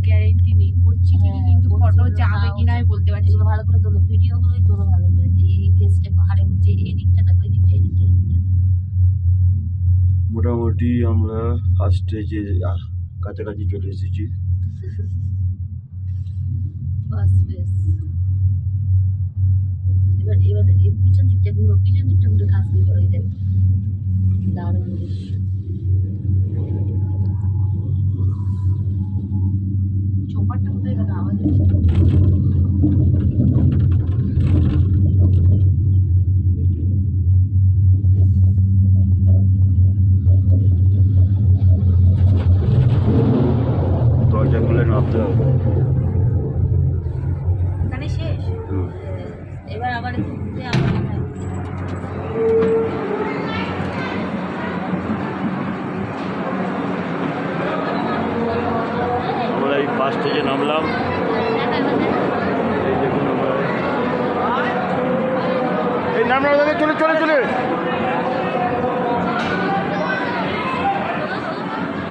Guarantee নেই করছি ঠিকই, কিন্তু ফটো যাবে কিনা আমি বলতে পারছি না। ভালো করে তোলো, ভিডিওগুলোই তোলো ভালো করে, যে এই ফেসটা পাহাড়ে উঠছে, এই দিকটা দেখো, এই দিকটা, এই দিকটা, এই দিকটা। মোটামুটি আমরা ফার্স্ট স্টেজে কাছাকাছি চলে এসেছি। বাস বেশ। এবার এবার এই পিছন দিকটা ঘুরো, পিছন দিকটা ঘুরে কাশ্মীর করে দেন, দারুণ দৃশ্য। চোপারটা কোথায় গেল আওয়াজ হচ্ছে? দরজা খুলে নামতে হবে। এখানে শেষ? এবার আবার একটু ঘুরতে আবার কোথায়? আমরা এই বাস স্টেজে নামলাম। এই দেখুন আমরা এই নামলাম, চলে চলে চলে